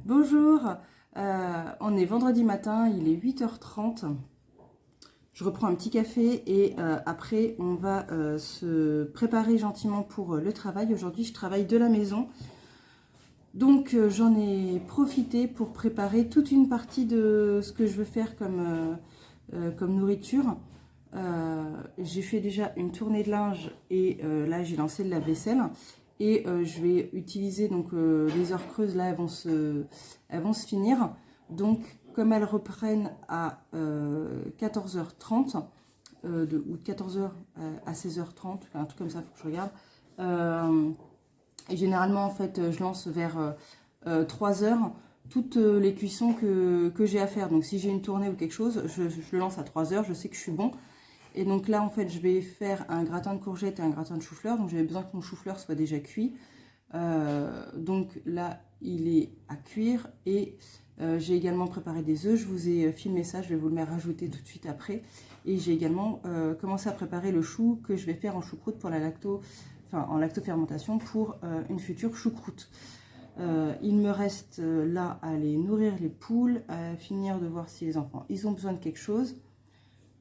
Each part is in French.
Bonjour, on est vendredi matin, il est 8h30. Je reprends un petit café et après on va se préparer gentiment pour le travail. Aujourd'hui je travaille de la maison. Donc j'en ai profité pour préparer toute une partie de ce que je veux faire comme nourriture. J'ai fait déjà une tournée de linge et là j'ai lancé le lave-vaisselle. Et je vais utiliser donc les heures creuses là, elles vont se finir. Donc comme elles reprennent à 14h30, ou de 14h à 16h30, un truc comme ça, il faut que je regarde. Et généralement en fait je lance vers 3h toutes les cuissons que j'ai à faire. Donc si j'ai une tournée ou quelque chose, je le lance à 3h, je sais que je suis bon. Et donc là, en fait, je vais faire un gratin de courgettes et un gratin de chou-fleur. Donc j'avais besoin que mon chou-fleur soit déjà cuit. Donc là, il est à cuire. Et j'ai également préparé des œufs. Je vous ai filmé ça, je vais vous le rajouter tout de suite après. Et j'ai également commencé à préparer le chou que je vais faire en choucroute pour en lactofermentation pour une future choucroute. Il me reste là à aller nourrir les poules, à finir de voir si les enfants ils ont besoin de quelque chose.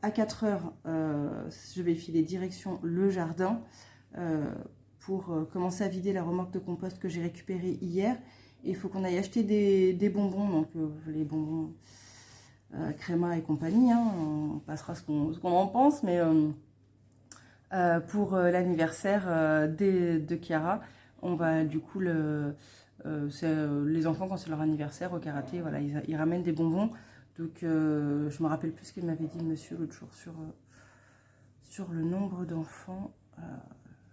À 4h, je vais filer direction le jardin pour commencer à vider la remorque de compost que j'ai récupérée hier. Et il faut qu'on aille acheter des bonbons, donc les bonbons Créma et compagnie, hein, on passera ce qu'on en pense, mais pour l'anniversaire de Chiara, on va du coup, les enfants quand c'est leur anniversaire au karaté, voilà, ils ramènent des bonbons. Donc, je me rappelle plus ce qu'il m'avait dit le monsieur l'autre jour sur le nombre d'enfants.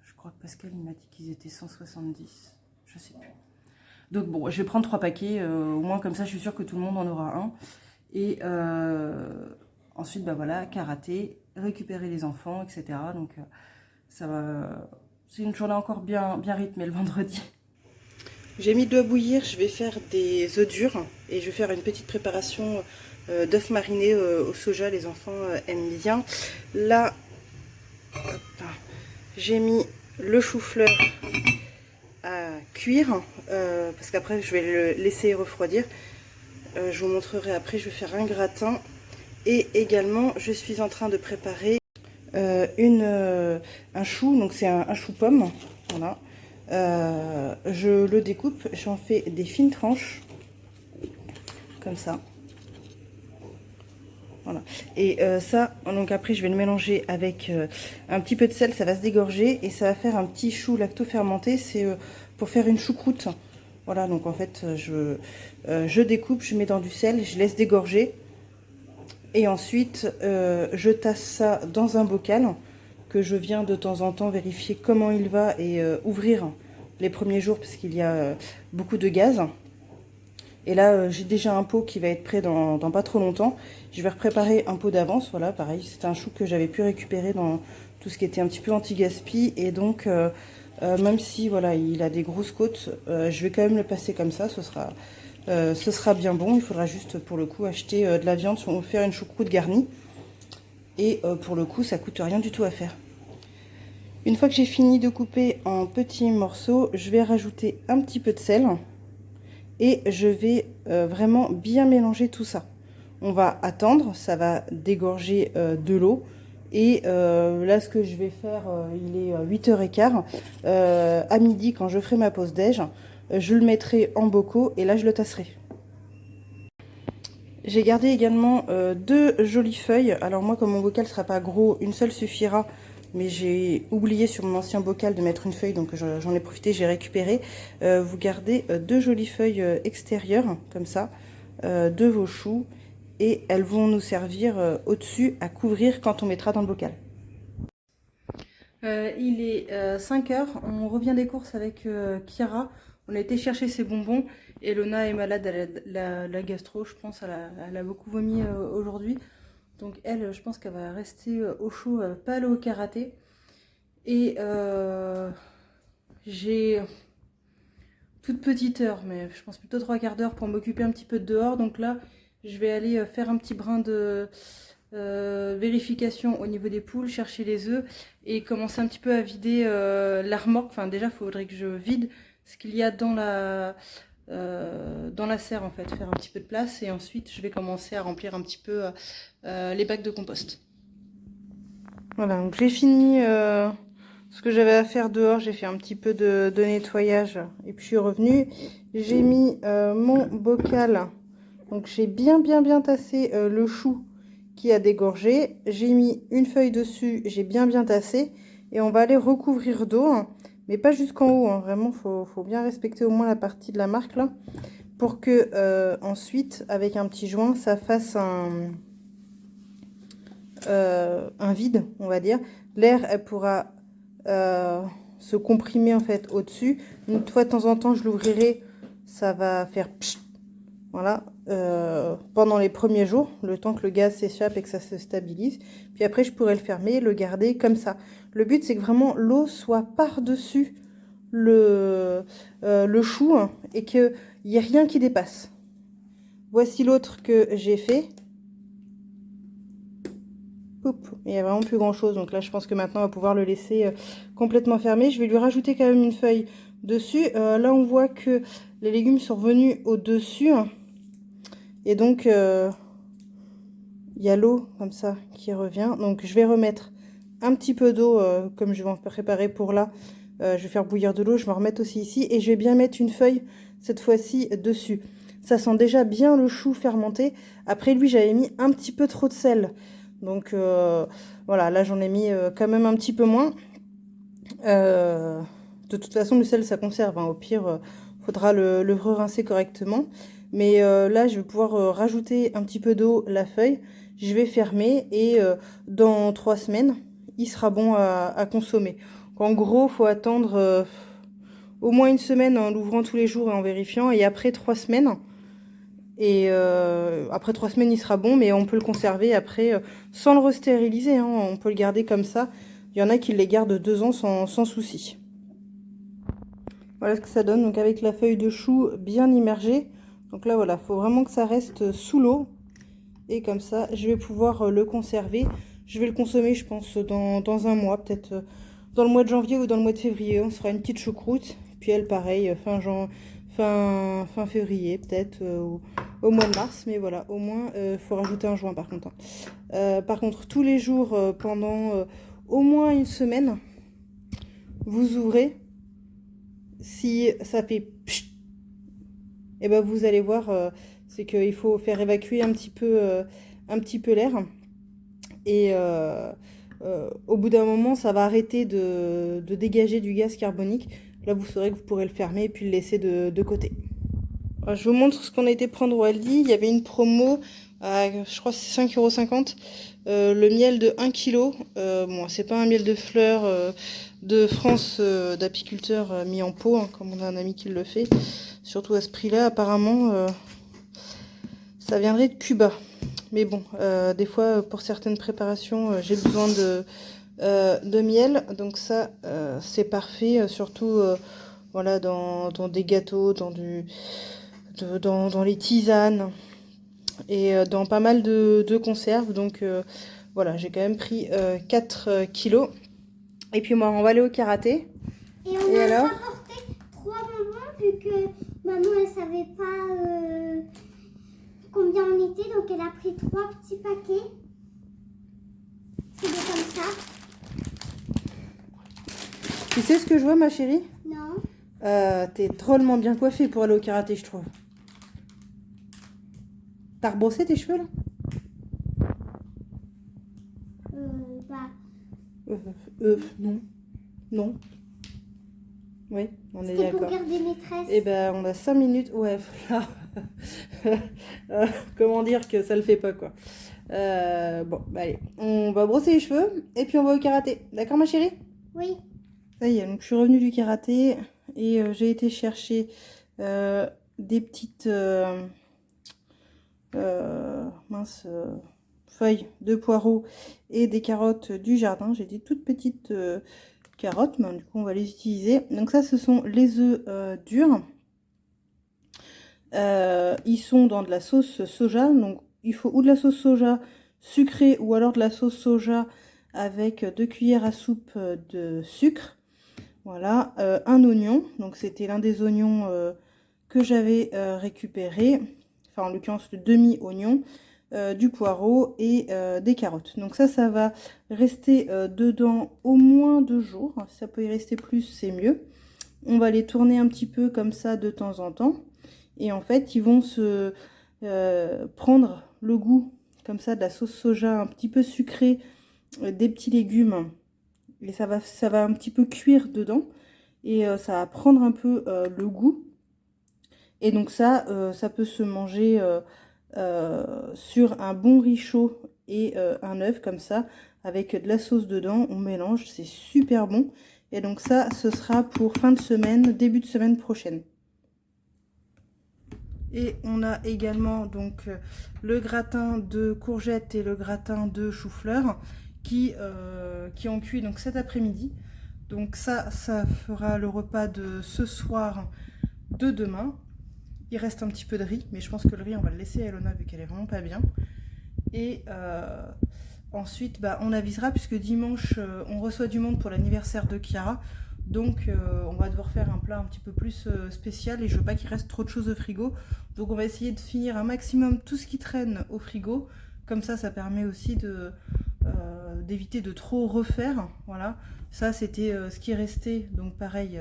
Je crois que Pascal il m'a dit qu'ils étaient 170. Je sais plus. Donc bon, je vais prendre 3 paquets. Au moins comme ça, je suis sûre que tout le monde en aura un. Et ensuite, bah voilà, karaté, récupérer les enfants, etc. Donc ça va. C'est une journée encore bien rythmée le vendredi. J'ai mis de l'eau à bouillir, je vais faire des œufs durs et je vais faire une petite préparation d'œufs marinés au soja, les enfants aiment bien. Là, j'ai mis le chou-fleur à cuire parce qu'après je vais le laisser refroidir. Je vous montrerai après, je vais faire un gratin et également je suis en train de préparer un chou, donc c'est un chou pomme, voilà. Je le découpe, j'en fais des fines tranches, comme ça. Voilà. Et ça, donc après je vais le mélanger avec un petit peu de sel, ça va se dégorger et ça va faire un petit chou lacto-fermenté, c'est pour faire une choucroute. Voilà, donc en fait je découpe, je mets dans du sel, je laisse dégorger. Et ensuite je tasse ça dans un bocal que je viens de temps en temps vérifier comment il va et ouvrir les premiers jours parce qu'il y a beaucoup de gaz. Et là j'ai déjà un pot qui va être prêt dans pas trop longtemps. Je vais repréparer un pot d'avance, voilà, pareil, c'est un chou que j'avais pu récupérer dans tout ce qui était un petit peu anti-gaspi. Et donc même si voilà il a des grosses côtes, je vais quand même le passer comme ça, ce sera bien bon. Il faudra juste pour le coup acheter de la viande pour faire une choucroute garnie. Et pour le coup ça coûte rien du tout à faire. Une fois que j'ai fini de couper en petits morceaux, je vais rajouter un petit peu de sel. Et je vais vraiment bien mélanger tout ça. On va attendre, ça va dégorger de l'eau. Et là, ce que je vais faire, il est 8h15. À midi, quand je ferai ma pause déj, je le mettrai en bocaux et là, je le tasserai. J'ai gardé également 2 jolies feuilles. Alors moi, comme mon bocal ne sera pas gros, une seule suffira. Mais j'ai oublié sur mon ancien bocal de mettre une feuille, donc j'en ai profité, j'ai récupéré. Vous gardez 2 jolies feuilles extérieures, comme ça, de vos choux. Et elles vont nous servir au-dessus à couvrir quand on mettra dans le bocal. Il est 5h, on revient des courses avec Chiara. On a été chercher ses bonbons. Et Lona est malade, elle a la gastro, je pense, elle a beaucoup vomi aujourd'hui. Donc elle, je pense qu'elle va rester au chaud, pas aller au karaté. Et j'ai toute petite heure, mais je pense plutôt 3/4 d'heure pour m'occuper un petit peu de dehors. Donc là, je vais aller faire un petit brin de vérification au niveau des poules, chercher les œufs et commencer un petit peu à vider la remorque. Enfin déjà, il faudrait que je vide ce qu'il y a dans dans la serre en fait, faire un petit peu de place, et ensuite je vais commencer à remplir un petit peu les bacs de compost. Voilà, donc j'ai fini ce que j'avais à faire dehors, j'ai fait un petit peu de nettoyage et puis je suis revenue. J'ai mis mon bocal, donc j'ai bien tassé le chou qui a dégorgé. J'ai mis une feuille dessus, j'ai bien tassé, et on va aller recouvrir d'eau, hein, mais pas jusqu'en haut, hein. Vraiment faut bien respecter au moins la partie de la marque là, pour que ensuite avec un petit joint ça fasse un vide, on va dire. L'air, elle pourra se comprimer en fait au-dessus. Une fois de temps en temps, je l'ouvrirai, ça va faire pchit, voilà, pendant les premiers jours, le temps que le gaz s'échappe et que ça se stabilise. Puis après, je pourrais le fermer, le garder comme ça. Le but, c'est que vraiment l'eau soit par-dessus le chou, hein, et qu'il n'y ait rien qui dépasse. Voici l'autre que j'ai fait. Il n'y a vraiment plus grand chose, donc là je pense que maintenant on va pouvoir le laisser complètement fermé. Je vais lui rajouter quand même une feuille dessus. Là on voit que les légumes sont revenus au dessus, et donc il y a l'eau comme ça qui revient. Donc je vais remettre un petit peu d'eau, comme je vais en préparer pour là. Je vais faire bouillir de l'eau, je vais en remettre aussi ici, et je vais bien mettre une feuille cette fois-ci dessus. Ça sent déjà bien le chou fermenté. Après lui j'avais mis un petit peu trop de sel. Donc voilà, là j'en ai mis quand même un petit peu moins. De toute façon, le sel ça conserve, hein. Au pire, faudra le rincer correctement. Mais là, je vais pouvoir rajouter un petit peu d'eau, la feuille. Je vais fermer, et dans 3 semaines, il sera bon à consommer. En gros, faut attendre au moins une semaine en l'ouvrant tous les jours et en vérifiant. Et après 3 semaines, après 3 semaines, il sera bon, mais on peut le conserver après sans le restériliser, hein. On peut le garder comme ça. Il y en a qui les gardent 2 ans sans souci. Voilà ce que ça donne, donc avec la feuille de chou bien immergée. Donc là, voilà, il faut vraiment que ça reste sous l'eau. Et comme ça, je vais pouvoir le conserver. Je vais le consommer, je pense, dans un mois, peut-être dans le mois de janvier ou dans le mois de février. On se fera une petite choucroute. Puis elle, pareil, fin février, peut-être, au mois de mars. Mais voilà, au moins, faut rajouter un joint par contre, hein. Par contre, tous les jours, pendant au moins une semaine, vous ouvrez. Si ça fait pchit, et ben vous allez voir, c'est qu'il faut faire évacuer un petit peu l'air. Et au bout d'un moment, ça va arrêter de dégager du gaz carbonique. Là, vous saurez que vous pourrez le fermer et puis le laisser de côté. Alors, je vous montre ce qu'on a été prendre au Aldi. Il y avait une promo à, je crois, c'est 5,50 €. Le miel de 1 kg. Bon, c'est pas un miel de fleurs de France, d'apiculteur mis en pot, hein, comme on a un ami qui le fait. Surtout à ce prix-là, apparemment, ça viendrait de Cuba. Mais bon, des fois, pour certaines préparations, j'ai besoin de miel. Donc ça, c'est parfait. Surtout, voilà, dans des gâteaux, dans les tisanes, et dans pas mal de conserves. Donc voilà, j'ai quand même pris 4 kilos. Et puis moi, on va aller au karaté. Et on a alors apporté 3 bonbons, vu que maman elle savait pas combien on était, donc elle a pris 3 petits paquets. C'est comme ça. Tu sais ce que je vois, ma chérie? Non. T'es drôlement bien coiffée pour aller au karaté, je trouve. T'as rebrossé tes cheveux là? Non. Non. Oui, on est d'accord. Pour garder mes tresses. Et ben, on a 5 minutes. Ouais, comment dire que ça le fait pas, quoi. Bon, bah allez. On va brosser les cheveux et puis on va au karaté. D'accord, ma chérie? Oui. Ça y est, donc je suis revenue du karaté et j'ai été chercher des petites feuilles de poireaux et des carottes du jardin. J'ai des toutes petites carottes, mais du coup on va les utiliser. Donc ça, ce sont les œufs durs. Ils sont dans de la sauce soja, donc il faut ou de la sauce soja sucrée ou alors de la sauce soja avec 2 cuillères à soupe de sucre. Voilà, un oignon, donc c'était l'un des oignons que j'avais récupéré, enfin en l'occurrence le demi-oignon, du poireau et des carottes. Donc ça va rester dedans au moins 2 jours. Si ça peut y rester plus, c'est mieux. On va les tourner un petit peu comme ça de temps en temps. Et en fait, ils vont se prendre le goût comme ça de la sauce soja un petit peu sucrée, des petits légumes. Et ça va un petit peu cuire dedans. Et ça va prendre un peu le goût. Et donc ça peut se manger sur un bon riz chaud et un œuf comme ça, avec de la sauce dedans. On mélange, c'est super bon. Et donc ça, ce sera pour fin de semaine, début de semaine prochaine. Et on a également donc le gratin de courgettes et le gratin de chou-fleur qui ont cuit donc cet après-midi. Donc ça fera le repas de ce soir, de demain. Il reste un petit peu de riz, mais je pense que le riz on va le laisser à Elona vu qu'elle est vraiment pas bien. Et ensuite on avisera puisque dimanche on reçoit du monde pour l'anniversaire de Chiara. Donc on va devoir faire un plat un petit peu plus spécial et je veux pas qu'il reste trop de choses au frigo. Donc on va essayer de finir un maximum tout ce qui traîne au frigo. Comme ça permet aussi d'éviter de trop refaire. Voilà, ça c'était ce qui est resté. Donc pareil,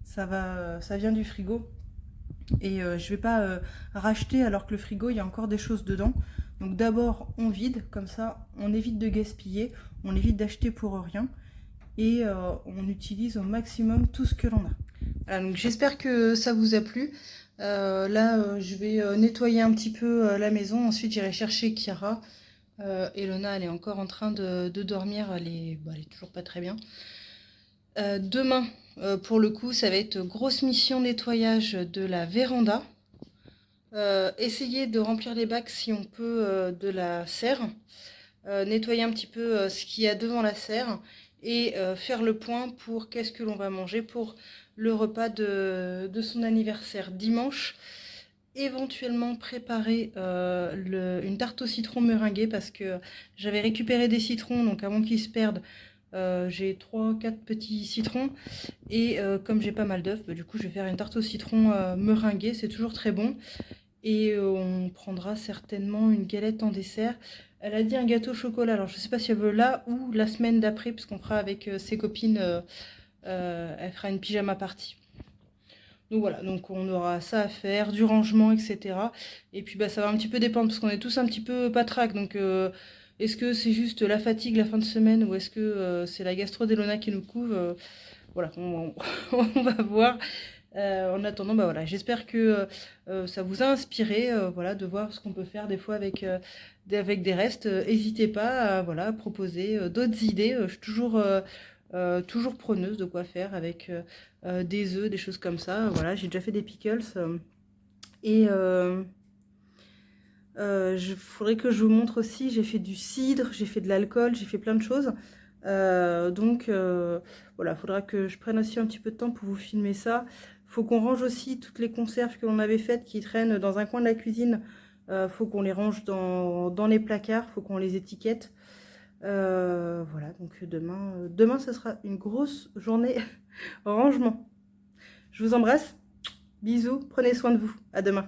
ça vient du frigo. Et je vais pas racheter alors que le frigo il y a encore des choses dedans. Donc d'abord on vide, comme ça on évite de gaspiller, on évite d'acheter pour rien. Et on utilise au maximum tout ce que l'on a. Voilà, donc j'espère que ça vous a plu. Là, je vais nettoyer un petit peu la maison. Ensuite, j'irai chercher Chiara. Elona, elle est encore en train de dormir. Elle est toujours pas très bien. Demain, pour le coup, ça va être grosse mission nettoyage de la véranda. Essayer de remplir les bacs si on peut de la serre. Nettoyer un petit peu ce qu'il y a devant la serre. Et faire le point pour qu'est-ce que l'on va manger pour le repas de son anniversaire dimanche. Éventuellement préparer une tarte au citron meringuée parce que j'avais récupéré des citrons, donc avant qu'ils se perdent, j'ai 3-4 petits citrons. Et comme j'ai pas mal d'œufs, du coup je vais faire une tarte au citron meringuée, c'est toujours très bon. Et on prendra certainement une galette en dessert. Elle a dit un gâteau au chocolat, alors je sais pas si elle veut là ou la semaine d'après, puisqu'on fera avec ses copines, elle fera une pyjama party. Donc voilà, donc on aura ça à faire, du rangement, etc. Et puis ça va un petit peu dépendre, parce qu'on est tous un petit peu patraque, donc est-ce que c'est juste la fatigue la fin de semaine, ou est-ce que c'est la gastro d'Elona qui nous couvre, voilà, on va voir. En attendant, voilà, j'espère que ça vous a inspiré, voilà, de voir ce qu'on peut faire des fois avec des restes. N'hésitez pas à voilà, proposer d'autres idées. Je suis toujours preneuse de quoi faire avec des œufs, des choses comme ça. Voilà, j'ai déjà fait des pickles et faudrait que je vous montre aussi. J'ai fait du cidre, j'ai fait de l'alcool, j'ai fait plein de choses. Donc voilà, faudra que je prenne aussi un petit peu de temps pour vous filmer ça. Faut qu'on range aussi toutes les conserves que l'on avait faites qui traînent dans un coin de la cuisine. Faut qu'on les range dans les placards, faut qu'on les étiquette. Voilà, donc demain ce sera une grosse journée rangement. Je vous embrasse, bisous, prenez soin de vous, à demain.